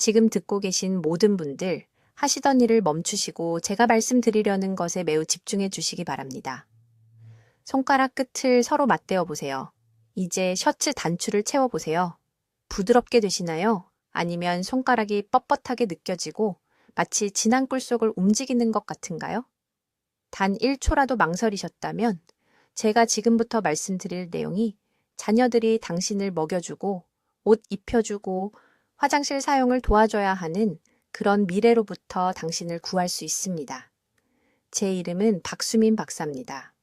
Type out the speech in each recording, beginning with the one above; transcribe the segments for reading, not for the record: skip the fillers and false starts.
지금 듣고 계신 모든 분들, 하시던 일을 멈추시고 제가 말씀드리려는 것에 매우 집중해 주시기 바랍니다. 손가락 끝을 서로 맞대어 보세요. 이제 셔츠 단추를 채워 보세요. 부드럽게 되시나요? 아니면 손가락이 뻣뻣하게 느껴지고 마치 진한 꿀 속을 움직이는 것 같은가요? 단 1초라도 망설이셨다면 제가 지금부터 말씀드릴 내용이 자녀들이 당신을 먹여주고 옷 입혀주고 화장실 사용을 도와줘야 하는 그런 미래로부터 당신을 구할 수 있습니다. 제 이름은 박수민 박사입니다.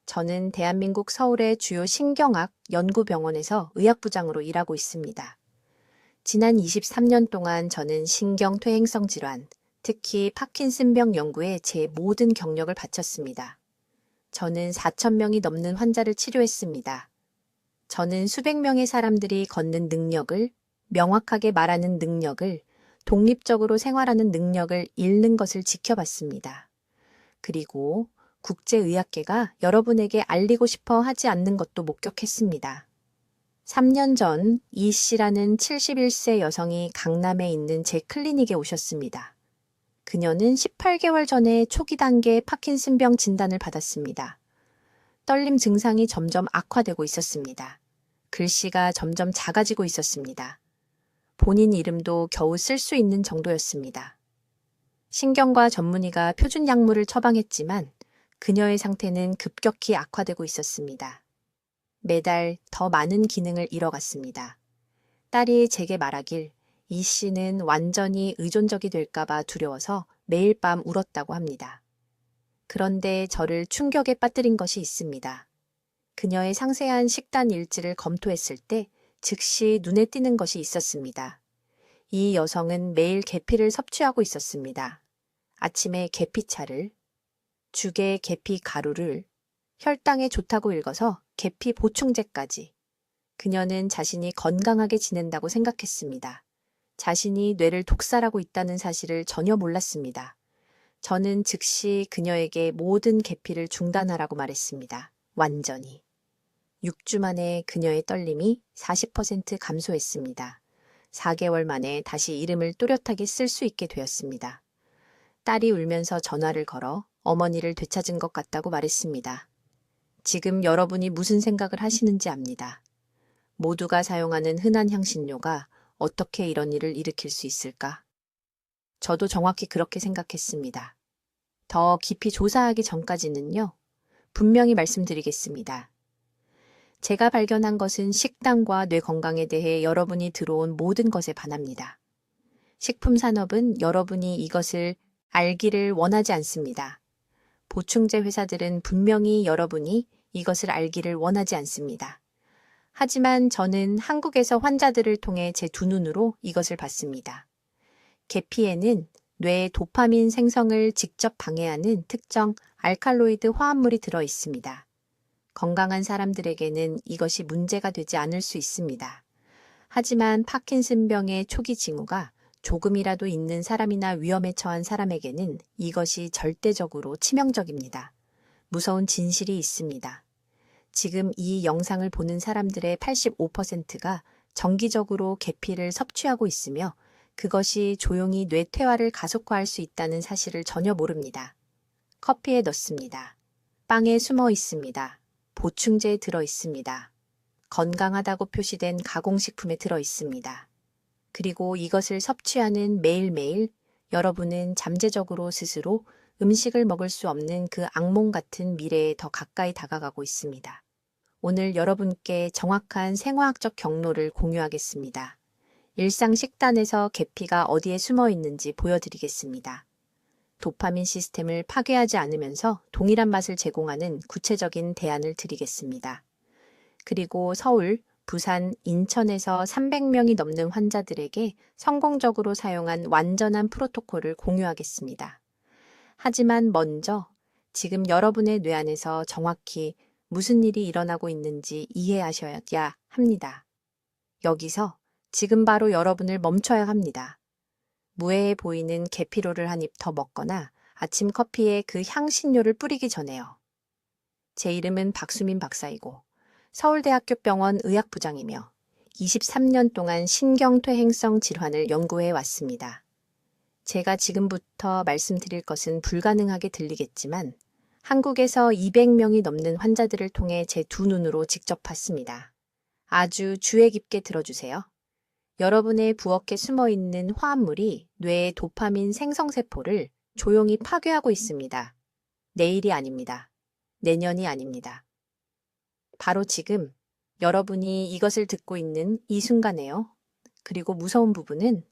저는 대한민국 서울의 주요 신경학 연구병원에서 의학부장으로 일하고 있습니다. 지난 23년 동안 저는 신경퇴행성 질환, 특히 파킨슨병 연구에 제 모든 경력을 바쳤습니다. 저는 4,000명이 넘는 환자를 치료했습니다. 저는 수백 명의 사람들이 걷는 능력을, 명확하게 말하는 능력을, 독립적으로 생활하는 능력을 잃는 것을 지켜봤습니다. 그리고 국제의학계가 여러분에게 알리고 싶어 하지 않는 것도 목격했습니다. 3년 전 이 씨라는 71세 여성이 강남에 있는 제 클리닉에 오셨습니다. 그녀는 18개월 전에 초기 단계 파킨슨병 진단을 받았습니다. 떨림 증상이 점점 악화되고 있었습니다. 글씨가 점점 작아지고 있었습니다. 본인 이름도 겨우 쓸 수 있는 정도였습니다. 신경과 전문의가 표준 약물을 처방했지만 그녀의 상태는 급격히 악화되고 있었습니다. 매달 더 많은 기능을 잃어갔습니다. 딸이 제게 말하길 이 씨는 완전히 의존적이 될까봐 두려워서 매일 밤 울었다고 합니다. 그런데 저를 충격에 빠뜨린 것이 있습니다. 그녀의 상세한 식단 일지를 검토했을 때 즉시 눈에 띄는 것이 있었습니다. 이 여성은 매일 계피를 섭취하고 있었습니다. 아침에 계피차를, 죽에 계피 가루를, 혈당에 좋다고 읽어서 계피 보충제까지. 그녀는 자신이 건강하게 지낸다고 생각했습니다. 자신이 뇌를 독살하고 있다는 사실을 전혀 몰랐습니다. 저는 즉시 그녀에게 모든 계피를 중단하라고 말했습니다. 완전히. 6주 만에 그녀의 떨림이 40% 감소했습니다. 4개월 만에 다시 이름을 또렷하게 쓸 수 있게 되었습니다. 딸이 울면서 전화를 걸어 어머니를 되찾은 것 같다고 말했습니다. 지금 여러분이 무슨 생각을 하시는지 압니다. 모두가 사용하는 흔한 향신료가 어떻게 이런 일을 일으킬 수 있을까? 저도 정확히 그렇게 생각했습니다. 더 깊이 조사하기 전까지는요, 분명히 말씀드리겠습니다. 제가 발견한 것은 식단과 뇌 건강에 대해 여러분이 들어온 모든 것에 반합니다. 식품 산업은 여러분이 이것을 알기를 원하지 않습니다. 보충제 회사들은 분명히 여러분이 이것을 알기를 원하지 않습니다. 하지만 저는 한국에서 환자들을 통해 제 두 눈으로 이것을 봤습니다. 계피에는 뇌의 도파민 생성을 직접 방해하는 특정 알칼로이드 화합물이 들어 있습니다. 건강한 사람들에게는 이것이 문제가 되지 않을 수 있습니다. 하지만 파킨슨병의 초기 징후가 조금이라도 있는 사람이나 위험에 처한 사람에게는 이것이 절대적으로 치명적입니다. 무서운 진실이 있습니다. 지금 이 영상을 보는 사람들의 85%가 정기적으로 계피를 섭취하고 있으며 그것이 조용히 뇌퇴화를 가속화할 수 있다는 사실을 전혀 모릅니다. 커피에 넣습니다. 빵에 숨어 있습니다. 보충제에 들어 있습니다. 건강하다고 표시된 가공식품에 들어 있습니다. 그리고 이것을 섭취하는 매일매일 여러분은 잠재적으로 스스로 음식을 먹을 수 없는 그 악몽 같은 미래에 더 가까이 다가가고 있습니다. 오늘 여러분께 정확한 생화학적 경로를 공유하겠습니다. 일상 식단에서 계피가 어디에 숨어 있는지 보여드리겠습니다. 도파민 시스템을 파괴하지 않으면서 동일한 맛을 제공하는 구체적인 대안을 드리겠습니다. 그리고 서울, 부산, 인천에서 300명이 넘는 환자들에게 성공적으로 사용한 완전한 프로토콜을 공유하겠습니다. 하지만 먼저 지금 여러분의 뇌 안에서 정확히 무슨 일이 일어나고 있는지 이해하셔야 합니다. 여기서 지금 바로 여러분을 멈춰야 합니다. 무해해 보이는 계피로를 한 입 더 먹거나 아침 커피에 그 향신료를 뿌리기 전에요. 제 이름은 박수민 박사이고 서울대학교 병원 의학부장이며 23년 동안 신경퇴행성 질환을 연구해 왔습니다. 제가 지금부터 말씀드릴 것은 불가능하게 들리겠지만 한국에서 200명이 넘는 환자들을 통해 제 두 눈으로 직접 봤습니다. 아주 주의 깊게 들어주세요. 여러분의 부엌에 숨어있는 화합물이 뇌의 도파민 생성세포를 조용히 파괴하고 있습니다. 내일이 아닙니다. 내년이 아닙니다. 바로 지금 여러분이 이것을 듣고 있는 이 순간에요. 그리고 무서운 부분은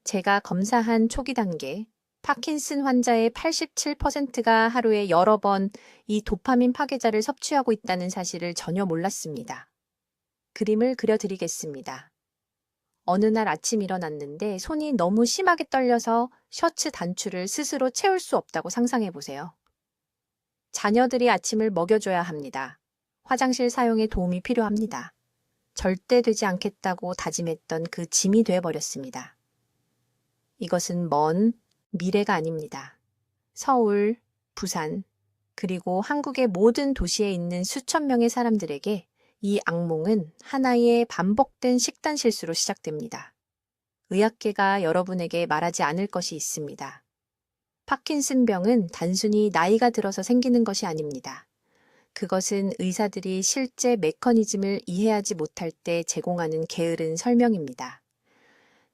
제가 검사한 초기 단계 파킨슨 환자의 87%가 하루에 여러 번 이 도파민 파괴자를 섭취하고 있다는 사실을 전혀 몰랐습니다. 그림을 그려드리겠습니다. 어느 날 아침 일어났는데 손이 너무 심하게 떨려서 셔츠 단추를 스스로 채울 수 없다고 상상해 보세요. 자녀들이 아침을 먹여줘야 합니다. 화장실 사용에 도움이 필요합니다. 절대 되지 않겠다고 다짐했던 그 짐이 되어버렸습니다. 이것은 먼 미래가 아닙니다. 서울, 부산, 그리고 한국의 모든 도시에 있는 수천 명의 사람들에게 이 악몽은 하나의 반복된 식단 실수로 시작됩니다. 의학계가 여러분에게 말하지 않을 것이 있습니다. 파킨슨병은 단순히 나이가 들어서 생기는 것이 아닙니다. 그것은 의사들이 실제 메커니즘을 이해하지 못할 때 제공하는 게으른 설명입니다.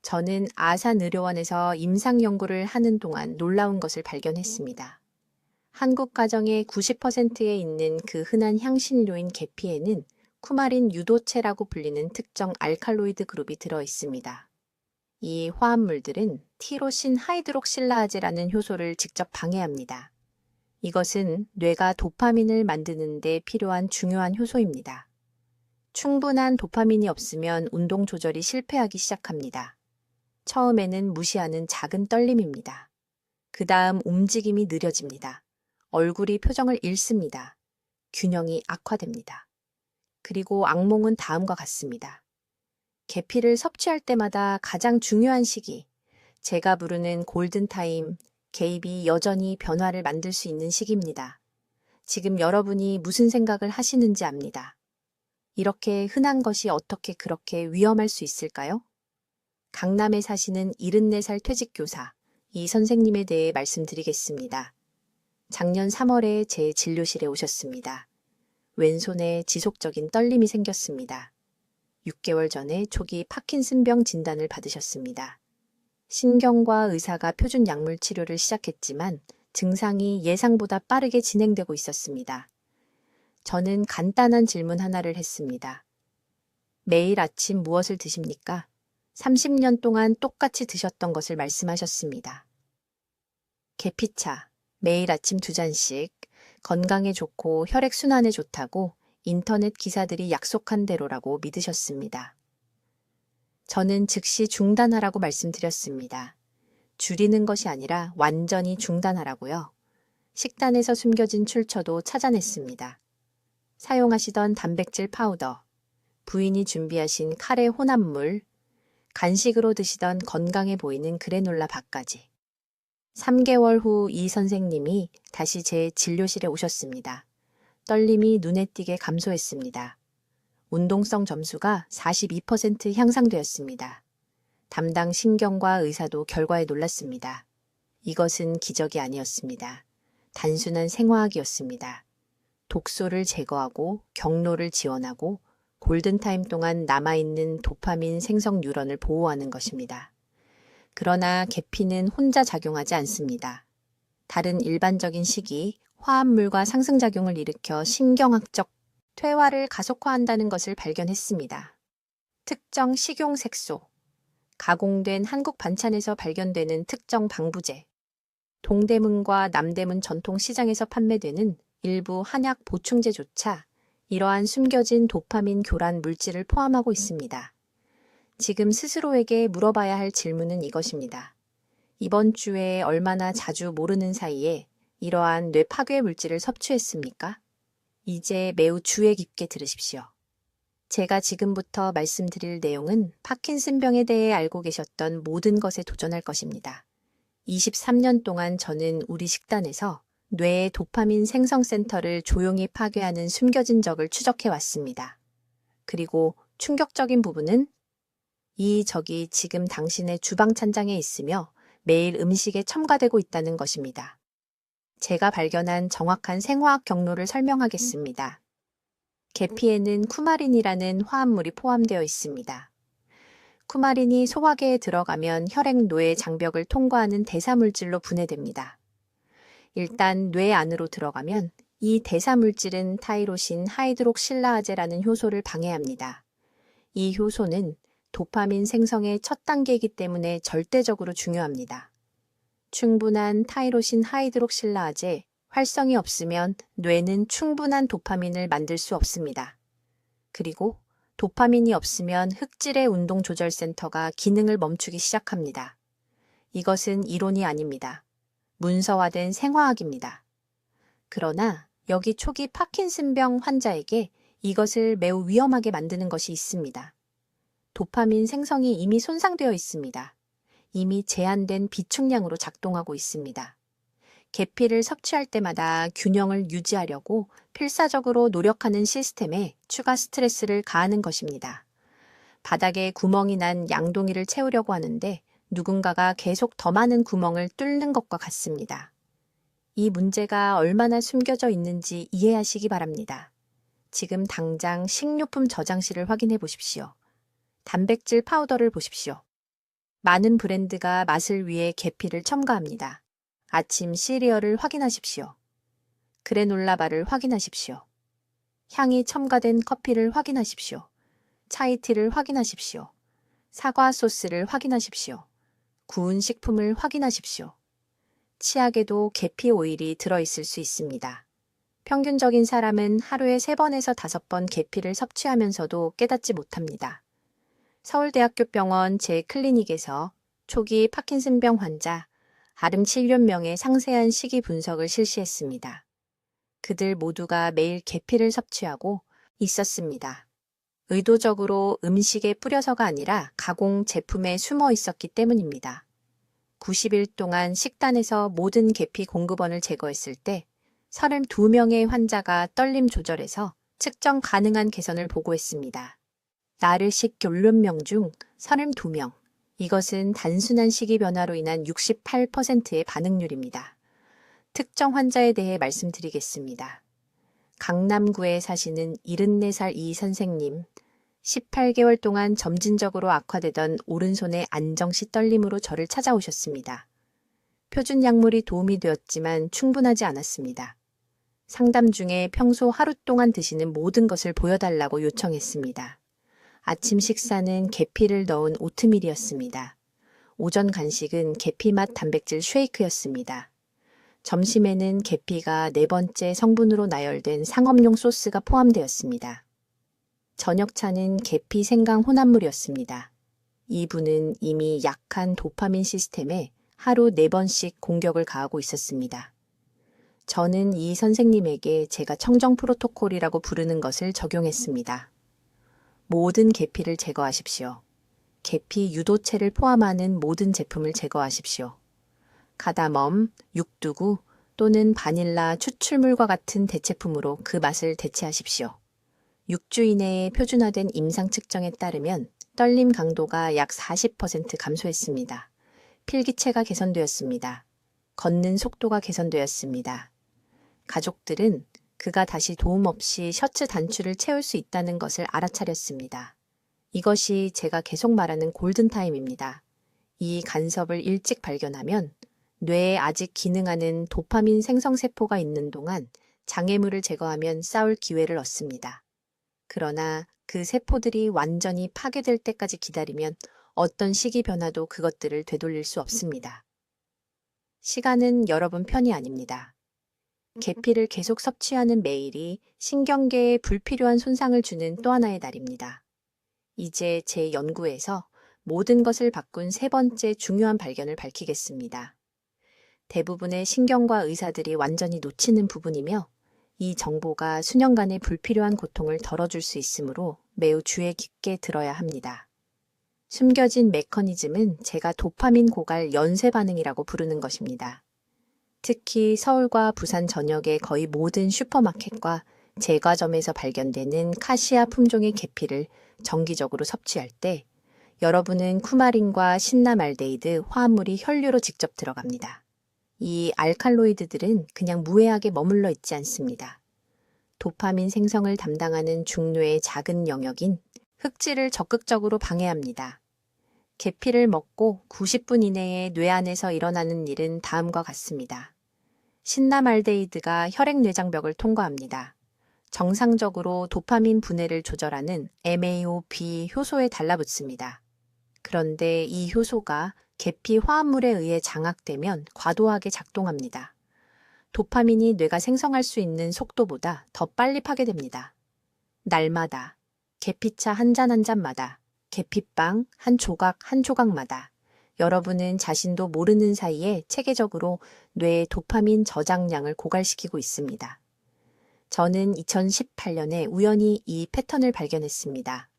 저는 아산의료원에서 임상 연구를 하는 동안 놀라운 것을 발견했습니다. 한국 가정의 90%에 있는 그 흔한 향신료인 계피에는 쿠마린 유도체라고 불리는 특정 알칼로이드 그룹이 들어 있습니다. 이 화합물들은 티로신 하이드록실라아제라는 효소를 직접 방해합니다. 이것은 뇌가 도파민을 만드는 데 필요한 중요한 효소입니다. 충분한 도파민이 없으면 운동 조절이 실패하기 시작합니다. 처음에는 무시하는 작은 떨림입니다. 그 다음 움직임이 느려집니다. 얼굴이 표정을 잃습니다. 균형이 악화됩니다. 그리고 악몽은 다음과 같습니다. 계피를 섭취할 때마다 가장 중요한 시기, 제가 부르는 골든타임, 개입이 여전히 변화를 만들 수 있는 시기입니다. 지금 여러분이 무슨 생각을 하시는지 압니다. 이렇게 흔한 것이 어떻게 그렇게 위험할 수 있을까요? 강남에 사시는 74살 퇴직교사, 이 선생님에 대해 말씀드리겠습니다. 작년 3월에 제 진료실에 오셨습니다. 왼손에 지속적인 떨림이 생겼습니다. 6개월 전에 초기 파킨슨병 진단을 받으셨습니다. 신경과 의사가 표준 약물 치료를 시작했지만 증상이 예상보다 빠르게 진행되고 있었습니다. 저는 간단한 질문 하나를 했습니다. 매일 아침 무엇을 드십니까? 30년 동안 똑같이 드셨던 것을 말씀하셨습니다. 계피차, 매일 아침 2잔씩, 건강에 좋고 혈액순환에 좋다고 인터넷 기사들이 약속한 대로라고 믿으셨습니다. 저는 즉시 중단하라고 말씀드렸습니다. 줄이는 것이 아니라 완전히 중단하라고요. 식단에서 숨겨진 출처도 찾아냈습니다. 사용하시던 단백질 파우더, 부인이 준비하신 카레 혼합물, 간식으로 드시던 건강해 보이는 그래놀라 밥까지. 3개월 후 이 선생님이 다시 제 진료실에 오셨습니다. 떨림이 눈에 띄게 감소했습니다. 운동성 점수가 42% 향상되었습니다. 담당 신경과 의사도 결과에 놀랐습니다. 이것은 기적이 아니었습니다. 단순한 생화학이었습니다. 독소를 제거하고 경로를 지원하고 골든타임 동안 남아있는 도파민 생성 뉴런을 보호하는 것입니다. 그러나 계피는 혼자 작용하지 않습니다. 다른 일반적인 식이 화합물과 상승작용을 일으켜 신경학적 퇴화를 가속화한다는 것을 발견했습니다. 특정 식용색소, 가공된 한국 반찬에서 발견되는 특정 방부제, 동대문과 남대문 전통시장에서 판매되는 일부 한약 보충제조차 이러한 숨겨진 도파민 교란 물질을 포함하고 있습니다. 지금 스스로에게 물어봐야 할 질문은 이것입니다. 이번 주에 얼마나 자주 모르는 사이에 이러한 뇌 파괴 물질을 섭취했습니까? 이제 매우 주의 깊게 들으십시오. 제가 지금부터 말씀드릴 내용은 파킨슨병에 대해 알고 계셨던 모든 것에 도전할 것입니다. 23년 동안 저는 우리 식단에서 뇌의 도파민 생성센터를 조용히 파괴하는 숨겨진 적을 추적해 왔습니다. 그리고 충격적인 부분은 이 적이 지금 당신의 주방 찬장에 있으며 매일 음식에 첨가되고 있다는 것입니다. 제가 발견한 정확한 생화학 경로를 설명하겠습니다. 계피에는 쿠마린이라는 화합물이 포함되어 있습니다. 쿠마린이 소화계에 들어가면 혈액 노의 장벽을 통과하는 대사물질로 분해됩니다. 일단 뇌 안으로 들어가면 이 대사물질은 타이로신 하이드록실라아제라는 효소를 방해합니다. 이 효소는 도파민 생성의 첫 단계이기 때문에 절대적으로 중요합니다. 충분한 타이로신 하이드록실라아제 활성이 없으면 뇌는 충분한 도파민을 만들 수 없습니다. 그리고 도파민이 없으면 흑질의 운동조절센터가 기능을 멈추기 시작합니다. 이것은 이론이 아닙니다. 문서화된 생화학입니다. 그러나 여기 초기 파킨슨병 환자에게 이것을 매우 위험하게 만드는 것이 있습니다. 도파민 생성이 이미 손상되어 있습니다. 이미 제한된 비축량으로 작동하고 있습니다. 계피를 섭취할 때마다 균형을 유지하려고 필사적으로 노력하는 시스템에 추가 스트레스를 가하는 것입니다. 바닥에 구멍이 난 양동이를 채우려고 하는데 누군가가 계속 더 많은 구멍을 뚫는 것과 같습니다. 이 문제가 얼마나 숨겨져 있는지 이해하시기 바랍니다. 지금 당장 식료품 저장실을 확인해 보십시오. 단백질 파우더를 보십시오. 많은 브랜드가 맛을 위해 계피를 첨가합니다. 아침 시리얼을 확인하십시오. 그래놀라바를 확인하십시오. 향이 첨가된 커피를 확인하십시오. 차이티를 확인하십시오. 사과 소스를 확인하십시오. 구운 식품을 확인하십시오. 치약에도 계피 오일이 들어있을 수 있습니다. 평균적인 사람은 하루에 3번에서 5번 계피를 섭취하면서도 깨닫지 못합니다. 서울대학교 병원 제 클리닉에서 초기 파킨슨병 환자 97명의 상세한 식이 분석을 실시했습니다. 그들 모두가 매일 계피를 섭취하고 있었습니다. 의도적으로 음식에 뿌려서가 아니라 가공 제품에 숨어 있었기 때문입니다. 90일 동안 식단에서 모든 계피 공급원을 제거했을 때 32명의 환자가 떨림 조절에서 측정 가능한 개선을 보고했습니다. 나르식 결론명 중 32명. 이것은 단순한 식이 변화로 인한 68%의 반응률입니다. 특정 환자에 대해 말씀드리겠습니다. 강남구에 사시는 74살 이 선생님, 18개월 동안 점진적으로 악화되던 오른손의 안정시 떨림으로 저를 찾아오셨습니다. 표준 약물이 도움이 되었지만 충분하지 않았습니다. 상담 중에 평소 하루 동안 드시는 모든 것을 보여달라고 요청했습니다. 아침 식사는 계피를 넣은 오트밀이었습니다. 오전 간식은 계피맛 단백질 쉐이크였습니다. 점심에는 계피가 4번째 성분으로 나열된 상업용 소스가 포함되었습니다. 저녁차는 계피 생강 혼합물이었습니다. 이분은 이미 약한 도파민 시스템에 하루 4번씩 공격을 가하고 있었습니다. 저는 이 선생님에게 제가 청정 프로토콜이라고 부르는 것을 적용했습니다. 모든 계피를 제거하십시오. 계피 유도체를 포함하는 모든 제품을 제거하십시오. 카다멈, 육두구 또는 바닐라 추출물과 같은 대체품으로 그 맛을 대체하십시오. 6주 이내에 표준화된 임상 측정에 따르면 떨림 강도가 약 40% 감소했습니다. 필기체가 개선되었습니다. 걷는 속도가 개선되었습니다. 가족들은 그가 다시 도움 없이 셔츠 단추를 채울 수 있다는 것을 알아차렸습니다. 이것이 제가 계속 말하는 골든타임입니다. 이 간섭을 일찍 발견하면 뇌에 아직 기능하는 도파민 생성세포가 있는 동안 장애물을 제거하면 싸울 기회를 얻습니다. 그러나 그 세포들이 완전히 파괴될 때까지 기다리면 어떤 시기 변화도 그것들을 되돌릴 수 없습니다. 시간은 여러분 편이 아닙니다. 계피를 계속 섭취하는 매일이 신경계에 불필요한 손상을 주는 또 하나의 날입니다. 이제 제 연구에서 모든 것을 바꾼 3번째 중요한 발견을 밝히겠습니다. 대부분의 신경과 의사들이 완전히 놓치는 부분이며 이 정보가 수년간의 불필요한 고통을 덜어줄 수 있으므로 매우 주의 깊게 들어야 합니다. 숨겨진 메커니즘은 제가 도파민 고갈 연쇄 반응이라고 부르는 것입니다. 특히 서울과 부산 전역의 거의 모든 슈퍼마켓과 제과점에서 발견되는 카시아 품종의 계피를 정기적으로 섭취할 때 여러분은 쿠마린과 신나말데이드 화합물이 혈류로 직접 들어갑니다. 이 알칼로이드들은 그냥 무해하게 머물러 있지 않습니다. 도파민 생성을 담당하는 중뇌의 작은 영역인 흑질을 적극적으로 방해합니다. 계피를 먹고 90분 이내에 뇌 안에서 일어나는 일은 다음과 같습니다. 신나말데이드가 혈액뇌장벽을 통과합니다. 정상적으로 도파민 분해를 조절하는 MAO-B 효소에 달라붙습니다. 그런데 이 효소가 계피 화합물에 의해 장악되면 과도하게 작동합니다. 도파민이 뇌가 생성할 수 있는 속도보다 더 빨리 파괴됩니다. 날마다, 계피차 한 잔 한 잔마다, 계피빵 한 조각 한 조각마다 여러분은 자신도 모르는 사이에 체계적으로 뇌의 도파민 저장량을 고갈시키고 있습니다. 저는 2018년에 우연히 이 패턴을 발견했습니다.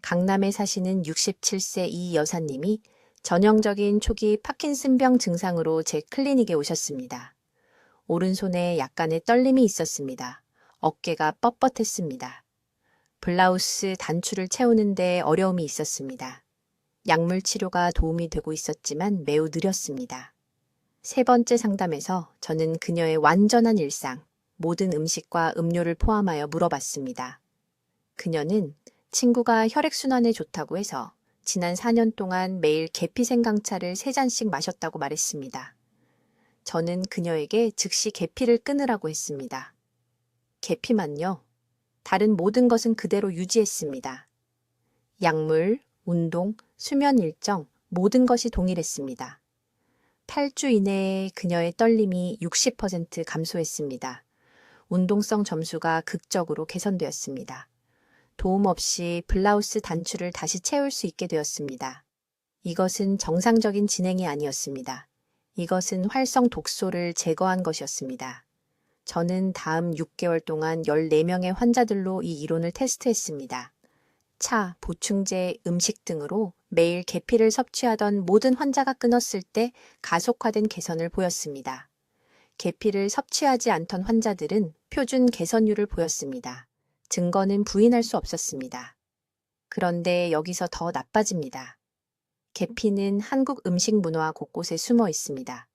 강남에 사시는 67세 이 여사님이 전형적인 초기 파킨슨병 증상으로 제 클리닉에 오셨습니다. 오른손에 약간의 떨림이 있었습니다. 어깨가 뻣뻣했습니다. 블라우스 단추를 채우는데 어려움이 있었습니다. 약물 치료가 도움이 되고 있었지만 매우 느렸습니다. 세 번째 상담에서 저는 그녀의 완전한 일상, 모든 음식과 음료를 포함하여 물어봤습니다. 그녀는 친구가 혈액순환에 좋다고 해서 지난 4년 동안 매일 계피 생강차를 3잔씩 마셨다고 말했습니다. 저는 그녀에게 즉시 계피를 끊으라고 했습니다. 계피만요. 다른 모든 것은 그대로 유지했습니다. 약물, 운동, 수면 일정, 모든 것이 동일했습니다. 8주 이내에 그녀의 떨림이 60% 감소했습니다. 운동성 점수가 극적으로 개선되었습니다. 도움 없이 블라우스 단추를 다시 채울 수 있게 되었습니다. 이것은 정상적인 진행이 아니었습니다. 이것은 활성 독소를 제거한 것이었습니다. 저는 다음 6개월 동안 14명의 환자들로 이 이론을 테스트했습니다. 차, 보충제, 음식 등으로 매일 계피를 섭취하던 모든 환자가 끊었을 때 가속화된 개선을 보였습니다. 계피를 섭취하지 않던 환자들은 표준 개선율을 보였습니다. 증거는 부인할 수 없었습니다. 그런데 여기서 더 나빠집니다. 계피는 한국 음식 문화 곳곳에 숨어 있습니다.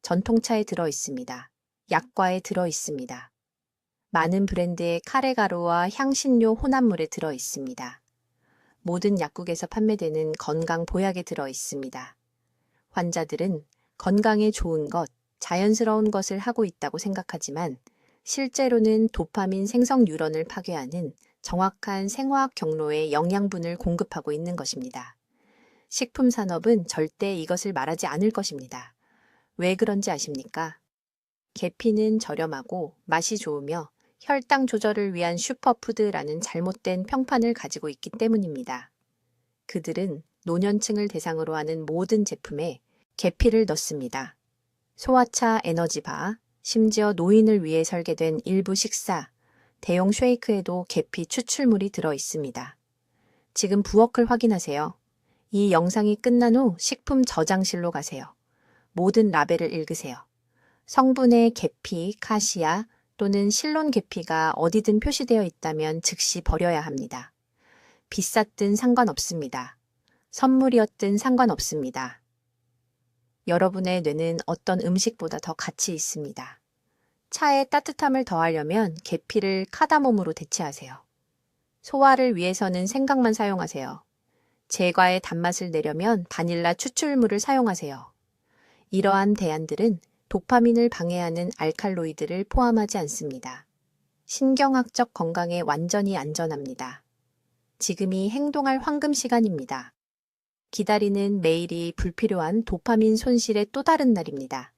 전통차에 들어 있습니다. 약과에 들어 있습니다. 많은 브랜드의 카레가루와 향신료 혼합물에 들어 있습니다. 모든 약국에서 판매되는 건강 보약에 들어 있습니다. 환자들은 건강에 좋은 것, 자연스러운 것을 하고 있다고 생각하지만 실제로는 도파민 생성 뉴런을 파괴하는 정확한 생화학 경로의 영양분을 공급하고 있는 것입니다. 식품 산업은 절대 이것을 말하지 않을 것입니다. 왜 그런지 아십니까? 계피는 저렴하고 맛이 좋으며 혈당 조절을 위한 슈퍼푸드라는 잘못된 평판을 가지고 있기 때문입니다. 그들은 노년층을 대상으로 하는 모든 제품에 계피를 넣습니다. 소화차 에너지바, 심지어 노인을 위해 설계된 일부 식사, 대용 쉐이크에도 계피 추출물이 들어 있습니다. 지금 부엌을 확인하세요. 이 영상이 끝난 후 식품 저장실로 가세요. 모든 라벨을 읽으세요. 성분에 계피, 카시아 또는 실론 계피가 어디든 표시되어 있다면 즉시 버려야 합니다. 비쌌든 상관없습니다. 선물이었든 상관없습니다. 여러분의 뇌는 어떤 음식보다 더 가치 있습니다. 차에 따뜻함을 더하려면 계피를 카다몬으로 대체하세요. 소화를 위해서는 생강만 사용하세요. 제과의 단맛을 내려면 바닐라 추출물을 사용하세요. 이러한 대안들은 도파민을 방해하는 알칼로이드를 포함하지 않습니다. 신경학적 건강에 완전히 안전합니다. 지금이 행동할 황금 시간입니다. 기다리는 매일이 불필요한 도파민 손실의 또 다른 날입니다.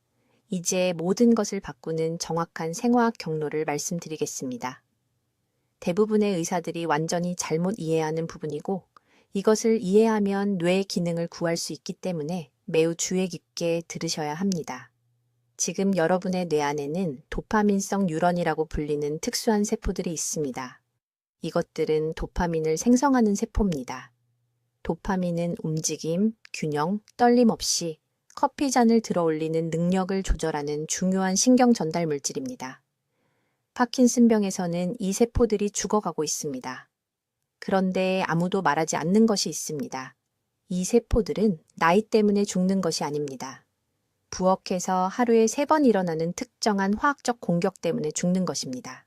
이제 모든 것을 바꾸는 정확한 생화학 경로를 말씀드리겠습니다. 대부분의 의사들이 완전히 잘못 이해하는 부분이고 이것을 이해하면 뇌의 기능을 구할 수 있기 때문에 매우 주의 깊게 들으셔야 합니다. 지금 여러분의 뇌 안에는 도파민성 뉴런이라고 불리는 특수한 세포들이 있습니다. 이것들은 도파민을 생성하는 세포입니다. 도파민은 움직임, 균형, 떨림 없이 커피 잔을 들어 올리는 능력을 조절하는 중요한 신경 전달 물질입니다. 파킨슨병에서는 이 세포들이 죽어가고 있습니다. 그런데 아무도 말하지 않는 것이 있습니다. 이 세포들은 나이 때문에 죽는 것이 아닙니다. 부엌에서 하루에 3번 일어나는 특정한 화학적 공격 때문에 죽는 것입니다.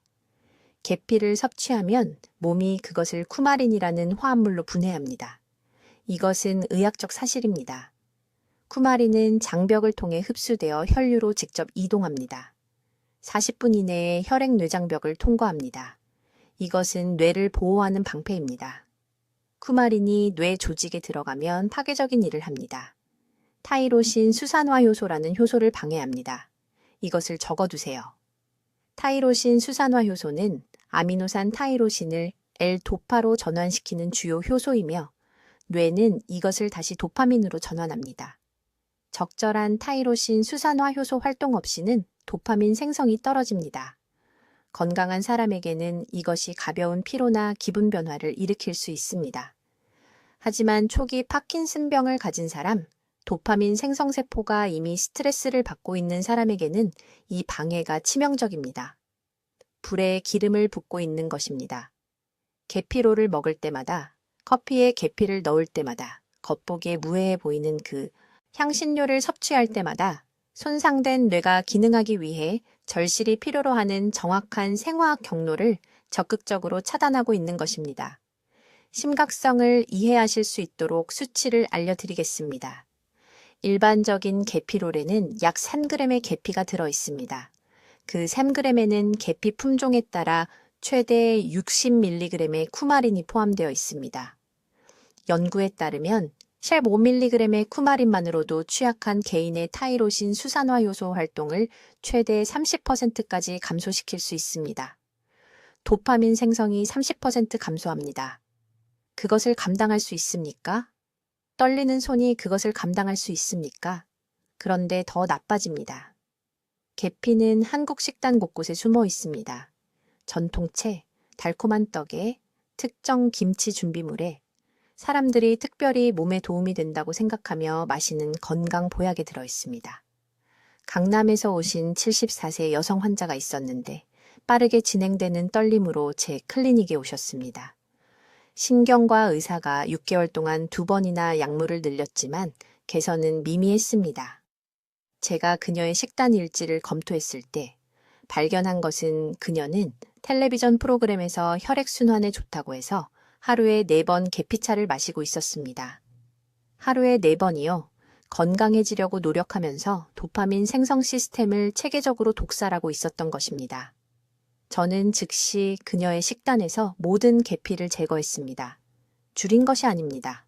계피를 섭취하면 몸이 그것을 쿠마린이라는 화합물로 분해합니다. 이것은 의학적 사실입니다. 쿠마린은 장벽을 통해 흡수되어 혈류로 직접 이동합니다. 40분 이내에 혈액-뇌장벽을 통과합니다. 이것은 뇌를 보호하는 방패입니다. 쿠마린이 뇌 조직에 들어가면 파괴적인 일을 합니다. 타이로신 수산화 효소라는 효소를 방해합니다. 이것을 적어두세요. 타이로신 수산화 효소는 아미노산 타이로신을 L-도파로 전환시키는 주요 효소이며 뇌는 이것을 다시 도파민으로 전환합니다. 적절한 타이로신 수산화 효소 활동 없이는 도파민 생성이 떨어집니다. 건강한 사람에게는 이것이 가벼운 피로나 기분 변화를 일으킬 수 있습니다. 하지만 초기 파킨슨병을 가진 사람, 도파민 생성세포가 이미 스트레스를 받고 있는 사람에게는 이 방해가 치명적입니다. 불에 기름을 붓고 있는 것입니다. 계피로를 먹을 때마다, 커피에 계피를 넣을 때마다, 겉보기에 무해해 보이는 그 향신료를 섭취할 때마다 손상된 뇌가 기능하기 위해 절실히 필요로 하는 정확한 생화학 경로를 적극적으로 차단하고 있는 것입니다. 심각성을 이해하실 수 있도록 수치를 알려드리겠습니다. 일반적인 계피롤에는 약 3g의 계피가 들어 있습니다. 그 3g에는 계피 품종에 따라 최대 60mg의 쿠마린이 포함되어 있습니다. 연구에 따르면 15mg의 쿠마린만으로도 취약한 개인의 타이로신 수산화 효소 활동을 최대 30%까지 감소시킬 수 있습니다. 도파민 생성이 30% 감소합니다. 그것을 감당할 수 있습니까? 떨리는 손이 그것을 감당할 수 있습니까? 그런데 더 나빠집니다. 계피는 한국 식단 곳곳에 숨어 있습니다. 전통채, 달콤한 떡에, 특정 김치 준비물에 사람들이 특별히 몸에 도움이 된다고 생각하며 마시는 건강 보약에 들어 있습니다. 강남에서 오신 74세 여성 환자가 있었는데 빠르게 진행되는 떨림으로 제 클리닉에 오셨습니다. 신경과 의사가 6개월 동안 2번이나 약물을 늘렸지만 개선은 미미했습니다. 제가 그녀의 식단 일지를 검토했을 때 발견한 것은 그녀는 텔레비전 프로그램에서 혈액순환에 좋다고 해서 하루에 4번 계피차를 마시고 있었습니다. 하루에 4번이요. 건강해지려고 노력하면서 도파민 생성 시스템을 체계적으로 독살하고 있었던 것입니다. 저는 즉시 그녀의 식단에서 모든 계피를 제거했습니다. 줄인 것이 아닙니다.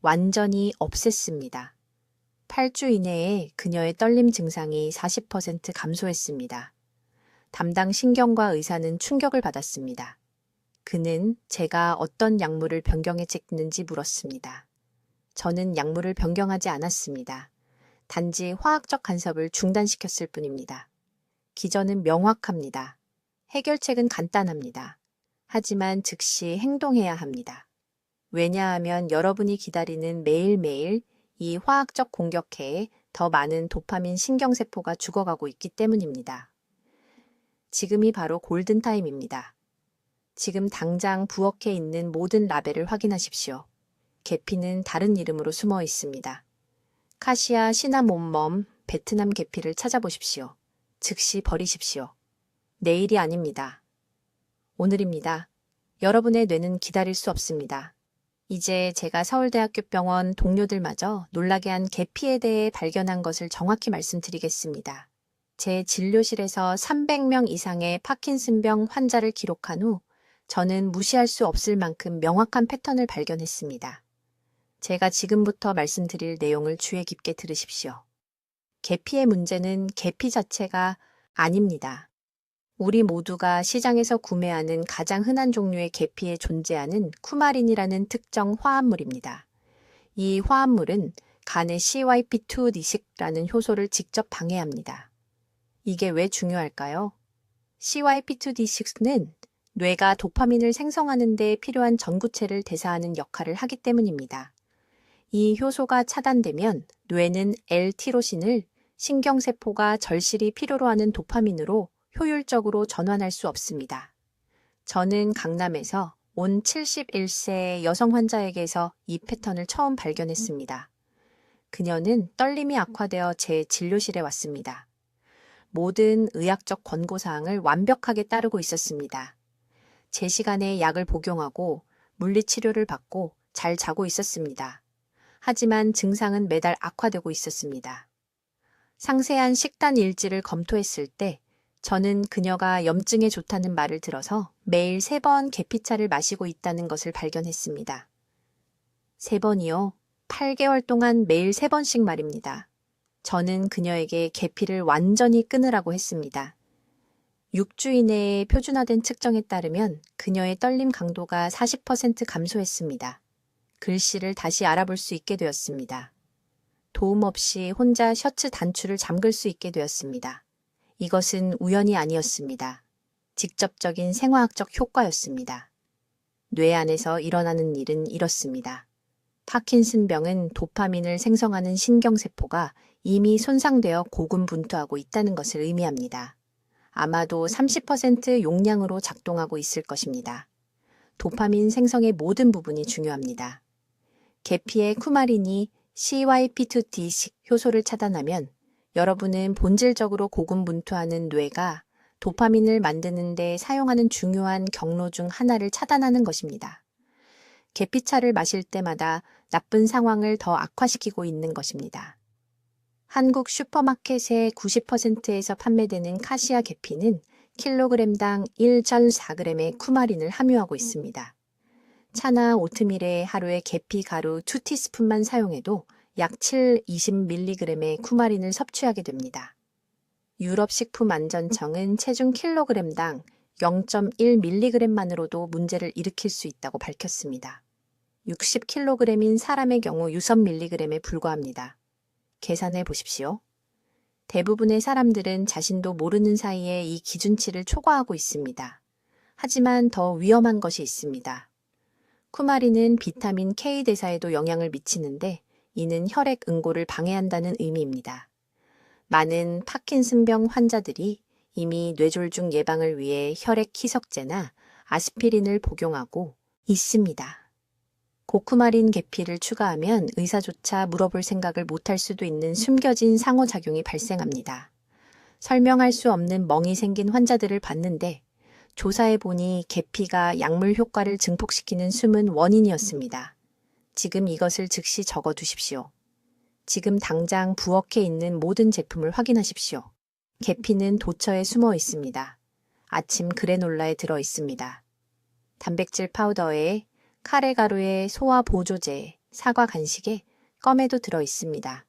완전히 없앴습니다. 8주 이내에 그녀의 떨림 증상이 40% 감소했습니다. 담당 신경과 의사는 충격을 받았습니다. 그는 제가 어떤 약물을 변경해 찍는지 물었습니다. 저는 약물을 변경하지 않았습니다. 단지 화학적 간섭을 중단시켰을 뿐입니다. 기전은 명확합니다. 해결책은 간단합니다. 하지만 즉시 행동해야 합니다. 왜냐하면 여러분이 기다리는 매일매일 이 화학적 공격해에 더 많은 도파민 신경세포가 죽어가고 있기 때문입니다. 지금이 바로 골든타임입니다. 지금 당장 부엌에 있는 모든 라벨을 확인하십시오. 계피는 다른 이름으로 숨어 있습니다. 카시아 시나몬멈 베트남 계피를 찾아보십시오. 즉시 버리십시오. 내일이 아닙니다. 오늘입니다. 여러분의 뇌는 기다릴 수 없습니다. 이제 제가 서울대학교 병원 동료들마저 놀라게 한 계피에 대해 발견한 것을 정확히 말씀드리겠습니다. 제 진료실에서 300명 이상의 파킨슨병 환자를 기록한 후 저는 무시할 수 없을 만큼 명확한 패턴을 발견했습니다. 제가 지금부터 말씀드릴 내용을 주의 깊게 들으십시오. 계피의 문제는 계피 자체가 아닙니다. 우리 모두가 시장에서 구매하는 가장 흔한 종류의 계피에 존재하는 쿠마린이라는 특정 화합물입니다. 이 화합물은 간의 CYP2D6라는 효소를 직접 방해합니다. 이게 왜 중요할까요? CYP2D6는 뇌가 도파민을 생성하는 데 필요한 전구체를 대사하는 역할을 하기 때문입니다. 이 효소가 차단되면 뇌는 L-티로신을 신경세포가 절실히 필요로 하는 도파민으로 효율적으로 전환할 수 없습니다. 저는 강남에서 온 71세 여성 환자에게서 이 패턴을 처음 발견했습니다. 그녀는 떨림이 악화되어 제 진료실에 왔습니다. 모든 의학적 권고사항을 완벽하게 따르고 있었습니다. 제 시간에 약을 복용하고 물리치료를 받고 잘 자고 있었습니다. 하지만 증상은 매달 악화되고 있었습니다. 상세한 식단 일지를 검토했을 때 저는 그녀가 염증에 좋다는 말을 들어서 매일 3번 계피차를 마시고 있다는 것을 발견했습니다. 3번이요? 8개월 동안 매일 3번씩 말입니다. 저는 그녀에게 계피를 완전히 끊으라고 했습니다. 6주 이내에 표준화된 측정에 따르면 그녀의 떨림 강도가 40% 감소했습니다. 글씨를 다시 알아볼 수 있게 되었습니다. 도움 없이 혼자 셔츠 단추를 잠글 수 있게 되었습니다. 이것은 우연이 아니었습니다. 직접적인 생화학적 효과였습니다. 뇌 안에서 일어나는 일은 이렇습니다. 파킨슨병은 도파민을 생성하는 신경세포가 이미 손상되어 고군분투하고 있다는 것을 의미합니다. 아마도 30% 용량으로 작동하고 있을 것입니다. 도파민 생성의 모든 부분이 중요합니다. 계피의 쿠마린이 CYP2D식 효소를 차단하면 여러분은 본질적으로 고군분투하는 뇌가 도파민을 만드는 데 사용하는 중요한 경로 중 하나를 차단하는 것입니다. 계피차를 마실 때마다 나쁜 상황을 더 악화시키고 있는 것입니다. 한국 슈퍼마켓의 90%에서 판매되는 카시아 계피는 킬로그램당 1.4g의 쿠마린을 함유하고 있습니다. 차나 오트밀에 하루에 계피 가루 2티스푼만 사용해도 약 20mg의 쿠마린을 섭취하게 됩니다. 유럽식품안전청은 체중 킬로그램당 0.1mg만으로도 문제를 일으킬 수 있다고 밝혔습니다. 60kg인 사람의 경우 6mg에 불과합니다. 계산해 보십시오. 대부분의 사람들은 자신도 모르는 사이에 이 기준치를 초과하고 있습니다. 하지만 더 위험한 것이 있습니다. 쿠마린은 비타민 K 대사에도 영향을 미치는데 이는 혈액 응고를 방해한다는 의미입니다. 많은 파킨슨병 환자들이 이미 뇌졸중 예방을 위해 혈액 희석제나 아스피린을 복용하고 있습니다. 고쿠마린 계피를 추가하면 의사조차 물어볼 생각을 못할 수도 있는 숨겨진 상호작용이 발생합니다. 설명할 수 없는 멍이 생긴 환자들을 봤는데 조사해보니 계피가 약물 효과를 증폭시키는 숨은 원인이었습니다. 지금 이것을 즉시 적어두십시오. 지금 당장 부엌에 있는 모든 제품을 확인하십시오. 계피는 도처에 숨어 있습니다. 아침 그래놀라에 들어 있습니다. 단백질 파우더에 카레 가루에 소화 보조제, 사과 간식에 껌에도 들어 있습니다.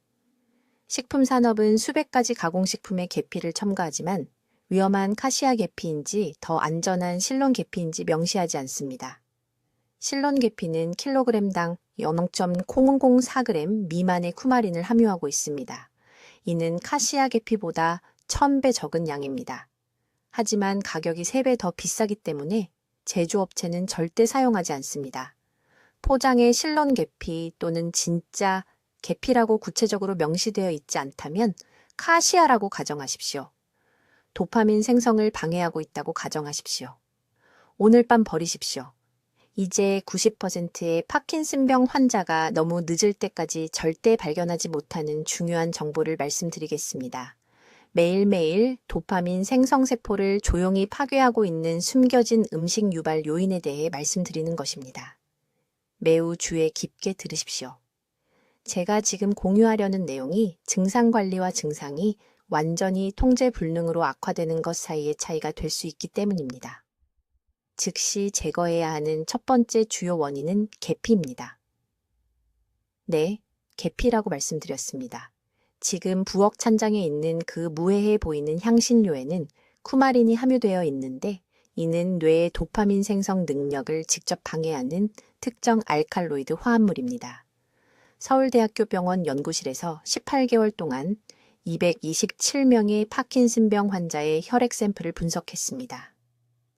식품 산업은 수백 가지 가공식품에 계피를 첨가하지만 위험한 카시아 계피인지 더 안전한 실론 계피인지 명시하지 않습니다. 실론 계피는 킬로그램당 0.004g 미만의 쿠마린을 함유하고 있습니다. 이는 카시아 계피보다 1000배 적은 양입니다. 하지만 가격이 3배 더 비싸기 때문에 제조업체는 절대 사용하지 않습니다. 포장에 실론 계피 또는 진짜 계피라고 구체적으로 명시되어 있지 않다면 카시아라고 가정하십시오. 도파민 생성을 방해하고 있다고 가정하십시오. 오늘 밤 버리십시오. 이제 90%의 파킨슨병 환자가 너무 늦을 때까지 절대 발견하지 못하는 중요한 정보를 말씀드리겠습니다. 매일매일 도파민 생성세포를 조용히 파괴하고 있는 숨겨진 음식 유발 요인에 대해 말씀드리는 것입니다. 매우 주의 깊게 들으십시오. 제가 지금 공유하려는 내용이 증상관리와 증상이 완전히 통제 불능으로 악화되는 것 사이의 차이가 될 수 있기 때문입니다. 즉시 제거해야 하는 첫 번째 주요 원인은 계피입니다. 네, 계피라고 말씀드렸습니다. 지금 부엌 찬장에 있는 그 무해해 보이는 향신료에는 쿠마린이 함유되어 있는데 이는 뇌의 도파민 생성 능력을 직접 방해하는 특정 알칼로이드 화합물입니다. 서울대학교 병원 연구실에서 18개월 동안 227명의 파킨슨병 환자의 혈액 샘플을 분석했습니다.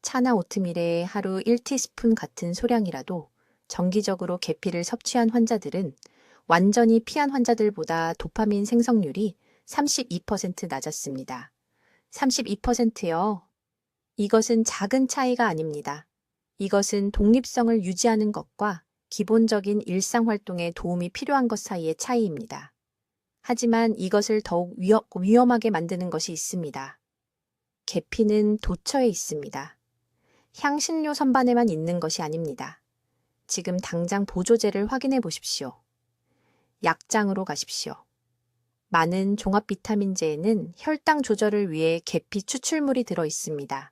차나 오트밀에 하루 1티스푼 같은 소량이라도 정기적으로 계피를 섭취한 환자들은 완전히 피한 환자들보다 도파민 생성률이 32% 낮았습니다. 32%요. 이것은 작은 차이가 아닙니다. 이것은 독립성을 유지하는 것과 기본적인 일상활동에 도움이 필요한 것 사이의 차이입니다. 하지만 이것을 더욱 위험하게 만드는 것이 있습니다. 계피는 도처에 있습니다. 향신료 선반에만 있는 것이 아닙니다. 지금 당장 보조제를 확인해 보십시오. 약장으로 가십시오. 많은 종합 비타민제에는 혈당 조절을 위해 계피 추출물이 들어 있습니다.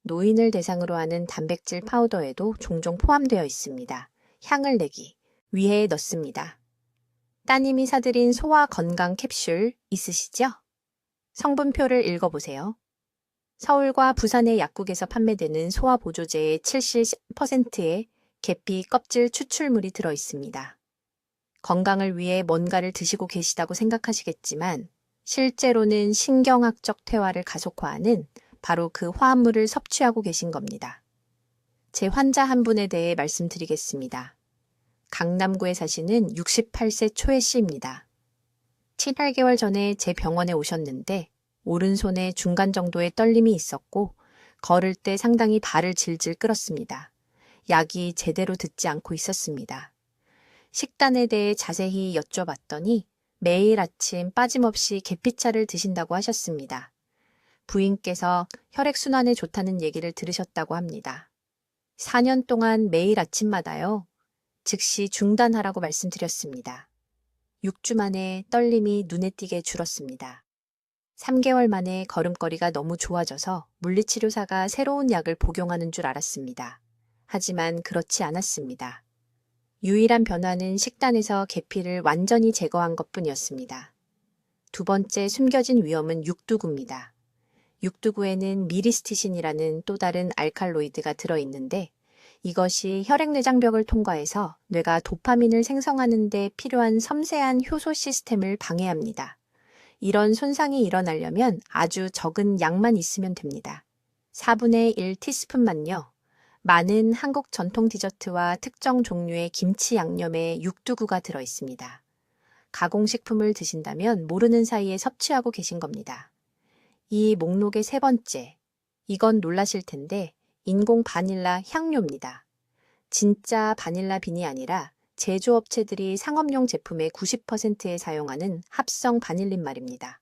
노인을 대상으로 하는 단백질 파우더에도 종종 포함되어 있습니다. 향을 내기 위해 넣습니다. 따님이 사들인 소화 건강 캡슐 있으시죠? 성분표를 읽어보세요. 서울과 부산의 약국에서 판매되는 소화 보조제의 70%의 계피 껍질 추출물이 들어 있습니다. 건강을 위해 뭔가를 드시고 계시다고 생각하시겠지만 실제로는 신경학적 퇴화를 가속화하는 바로 그 화합물을 섭취하고 계신 겁니다. 제 환자 한 분에 대해 말씀드리겠습니다. 강남구에 사시는 68세 초의 씨입니다. 7-8개월 전에 제 병원에 오셨는데 오른손에 중간 정도의 떨림이 있었고 걸을 때 상당히 발을 질질 끌었습니다. 약이 제대로 듣지 않고 있었습니다. 식단에 대해 자세히 여쭤봤더니 매일 아침 빠짐없이 계피차를 드신다고 하셨습니다. 부인께서 혈액순환에 좋다는 얘기를 들으셨다고 합니다. 4년 동안 매일 아침마다요. 즉시 중단하라고 말씀드렸습니다. 6주 만에 떨림이 눈에 띄게 줄었습니다. 3개월 만에 걸음걸이가 너무 좋아져서 물리치료사가 새로운 약을 복용하는 줄 알았습니다. 하지만 그렇지 않았습니다. 유일한 변화는 식단에서 계피를 완전히 제거한 것뿐이었습니다. 두 번째 숨겨진 위험은 육두구입니다. 육두구에는 미리스티신이라는 또 다른 알칼로이드가 들어있는데 이것이 혈액내장벽을 통과해서 뇌가 도파민을 생성하는 데 필요한 섬세한 효소 시스템을 방해합니다. 이런 손상이 일어나려면 아주 적은 양만 있으면 됩니다. 4분의 1 티스푼만요. 많은 한국 전통 디저트와 특정 종류의 김치 양념에 육두구가 들어있습니다. 가공식품을 드신다면 모르는 사이에 섭취하고 계신 겁니다. 이 목록의 세 번째, 이건 놀라실 텐데 인공 바닐라 향료입니다. 진짜 바닐라 빈이 아니라 제조업체들이 상업용 제품의 90%에 사용하는 합성 바닐린 말입니다.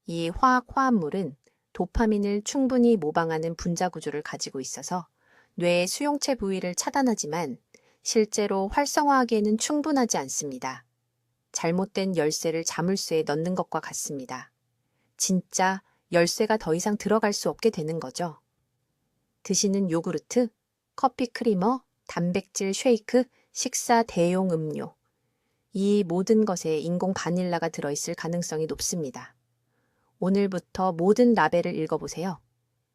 이 화합물은 도파민을 충분히 모방하는 분자 구조를 가지고 있어서 뇌의 수용체 부위를 차단하지만 실제로 활성화하기에는 충분하지 않습니다. 잘못된 열쇠를 자물쇠에 넣는 것과 같습니다. 진짜 열쇠가 더 이상 들어갈 수 없게 되는 거죠. 드시는 요구르트, 커피 크리머, 단백질 쉐이크, 식사 대용 음료. 이 모든 것에 인공 바닐라가 들어있을 가능성이 높습니다. 오늘부터 모든 라벨을 읽어보세요.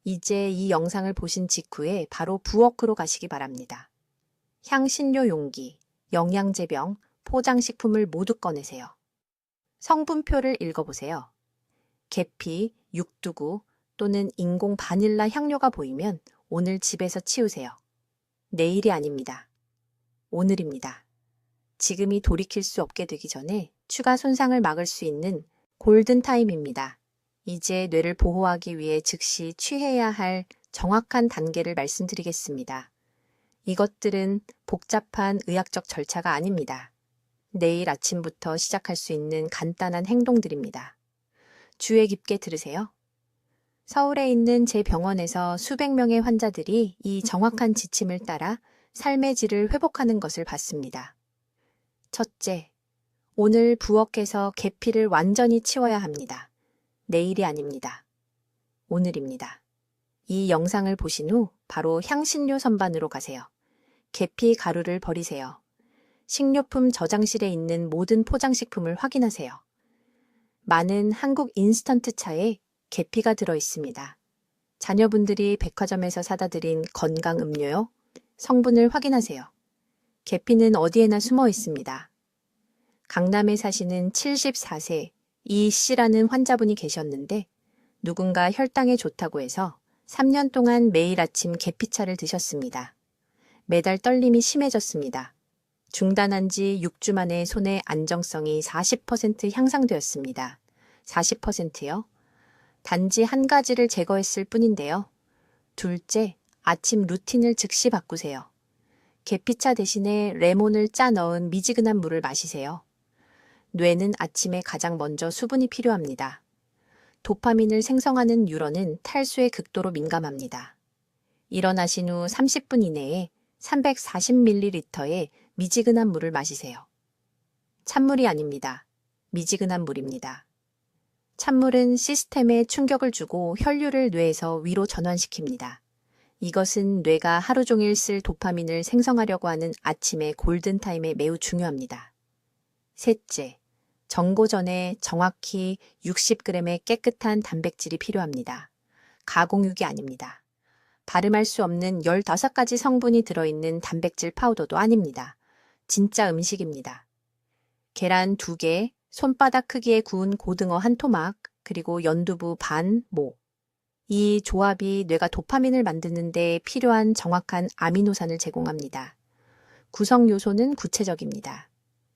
이제 이 영상을 보신 직후에 바로 부엌으로 가시기 바랍니다. 향신료 용기, 영양제병, 포장식품을 모두 꺼내세요. 성분표를 읽어보세요. 계피, 육두구 또는 인공 바닐라 향료가 보이면 오늘 집에서 치우세요. 내일이 아닙니다. 오늘입니다. 지금이 돌이킬 수 없게 되기 전에 추가 손상을 막을 수 있는 골든타임입니다. 이제 뇌를 보호하기 위해 즉시 취해야 할 정확한 단계를 말씀드리겠습니다. 이것들은 복잡한 의학적 절차가 아닙니다. 내일 아침부터 시작할 수 있는 간단한 행동들입니다. 주의 깊게 들으세요. 서울에 있는 제 병원에서 수백 명의 환자들이 이 정확한 지침을 따라 삶의 질을 회복하는 것을 봤습니다. 첫째, 오늘 부엌에서 계피를 완전히 치워야 합니다. 내일이 아닙니다. 오늘입니다. 이 영상을 보신 후 바로 향신료 선반으로 가세요. 계피 가루를 버리세요. 식료품 저장실에 있는 모든 포장식품을 확인하세요. 많은 한국 인스턴트 차에 계피가 들어 있습니다. 자녀분들이 백화점에서 사다 드린 건강 음료요. 성분을 확인하세요. 계피는 어디에나 숨어 있습니다. 강남에 사시는 74세 이 씨라는 환자분이 계셨는데 누군가 혈당에 좋다고 해서 3년 동안 매일 아침 계피차를 드셨습니다. 매달 떨림이 심해졌습니다. 중단한 지 6주 만에 손의 안정성이 40% 향상되었습니다. 40%요? 단지 한 가지를 제거했을 뿐인데요. 둘째, 아침 루틴을 즉시 바꾸세요. 계피차 대신에 레몬을 짜 넣은 미지근한 물을 마시세요. 뇌는 아침에 가장 먼저 수분이 필요합니다. 도파민을 생성하는 뉴런은 탈수에 극도로 민감합니다. 일어나신 후 30분 이내에 340ml의 미지근한 물을 마시세요. 찬물이 아닙니다. 미지근한 물입니다. 찬물은 시스템에 충격을 주고 혈류를 뇌에서 위로 전환시킵니다. 이것은 뇌가 하루 종일 쓸 도파민을 생성하려고 하는 아침의 골든타임에 매우 중요합니다. 셋째, 정고 전에 정확히 60g의 깨끗한 단백질이 필요합니다. 가공육이 아닙니다. 발음할 수 없는 15가지 성분이 들어있는 단백질 파우더도 아닙니다. 진짜 음식입니다. 계란 2개, 손바닥 크기의 구운 고등어 한 토막, 그리고 연두부 반 모. 이 조합이 뇌가 도파민을 만드는 데 필요한 정확한 아미노산을 제공합니다. 구성 요소는 구체적입니다.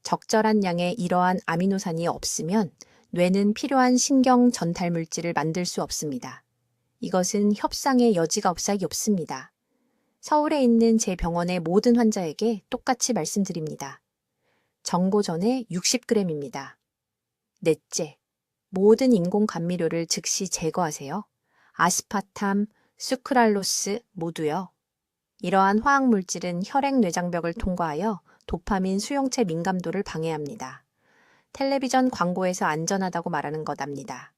적절한 양의 이러한 아미노산이 없으면 뇌는 필요한 신경 전달 물질을 만들 수 없습니다. 이것은 협상의 여지가 없습니다. 서울에 있는 제 병원의 모든 환자에게 똑같이 말씀드립니다. 정고 전에 60g입니다. 넷째, 모든 인공 감미료를 즉시 제거하세요. 아스파탐, 수크랄로스 모두요. 이러한 화학물질은 혈액-뇌장벽을 통과하여 도파민 수용체 민감도를 방해합니다. 텔레비전 광고에서 안전하다고 말하는 것답니다.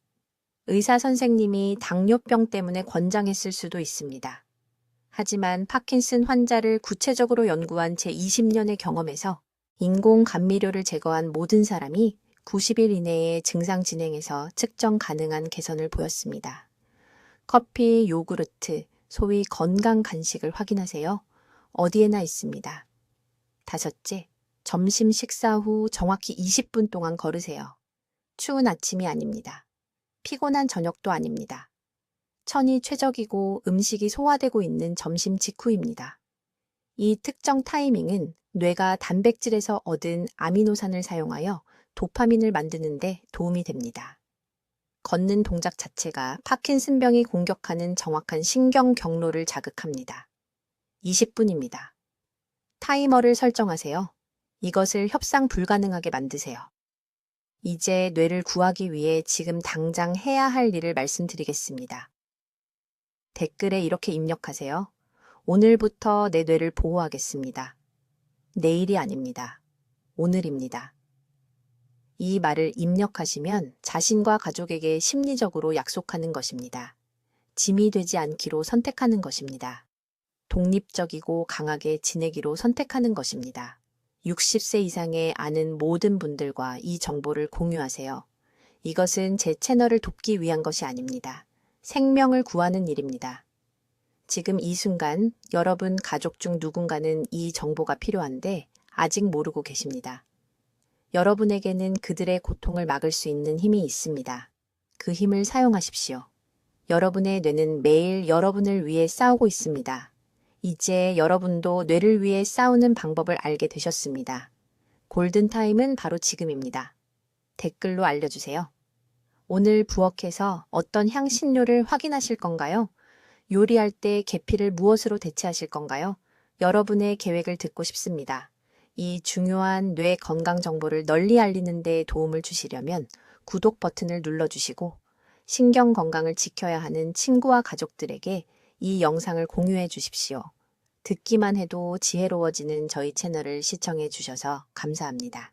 의사 선생님이 당뇨병 때문에 권장했을 수도 있습니다. 하지만 파킨슨 환자를 구체적으로 연구한 제 20년의 경험에서 인공 감미료를 제거한 모든 사람이 90일 이내에 증상 진행에서 측정 가능한 개선을 보였습니다. 커피, 요구르트, 소위 건강 간식을 확인하세요. 어디에나 있습니다. 다섯째, 점심 식사 후 정확히 20분 동안 걸으세요. 추운 아침이 아닙니다. 피곤한 저녁도 아닙니다. 천이 최적이고 음식이 소화되고 있는 점심 직후입니다. 이 특정 타이밍은 뇌가 단백질에서 얻은 아미노산을 사용하여 도파민을 만드는 데 도움이 됩니다. 걷는 동작 자체가 파킨슨병이 공격하는 정확한 신경 경로를 자극합니다. 20분입니다. 타이머를 설정하세요. 이것을 협상 불가능하게 만드세요. 이제 뇌를 구하기 위해 지금 당장 해야 할 일을 말씀드리겠습니다. 댓글에 이렇게 입력하세요. 오늘부터 내 뇌를 보호하겠습니다. 내일이 아닙니다. 오늘입니다. 이 말을 입력하시면 자신과 가족에게 심리적으로 약속하는 것입니다. 짐이 되지 않기로 선택하는 것입니다. 독립적이고 강하게 지내기로 선택하는 것입니다. 60세 이상의 아는 모든 분들과 이 정보를 공유하세요. 이것은 제 채널을 돕기 위한 것이 아닙니다. 생명을 구하는 일입니다. 지금 이 순간 여러분 가족 중 누군가는 이 정보가 필요한데 아직 모르고 계십니다. 여러분에게는 그들의 고통을 막을 수 있는 힘이 있습니다. 그 힘을 사용하십시오. 여러분의 뇌는 매일 여러분을 위해 싸우고 있습니다. 이제 여러분도 뇌를 위해 싸우는 방법을 알게 되셨습니다. 골든타임은 바로 지금입니다. 댓글로 알려주세요. 오늘 부엌에서 어떤 향신료를 확인하실 건가요? 요리할 때 계피를 무엇으로 대체하실 건가요? 여러분의 계획을 듣고 싶습니다. 이 중요한 뇌 건강 정보를 널리 알리는 데 도움을 주시려면 구독 버튼을 눌러주시고 신경 건강을 지켜야 하는 친구와 가족들에게 이 영상을 공유해 주십시오. 듣기만 해도 지혜로워지는 저희 채널을 시청해 주셔서 감사합니다.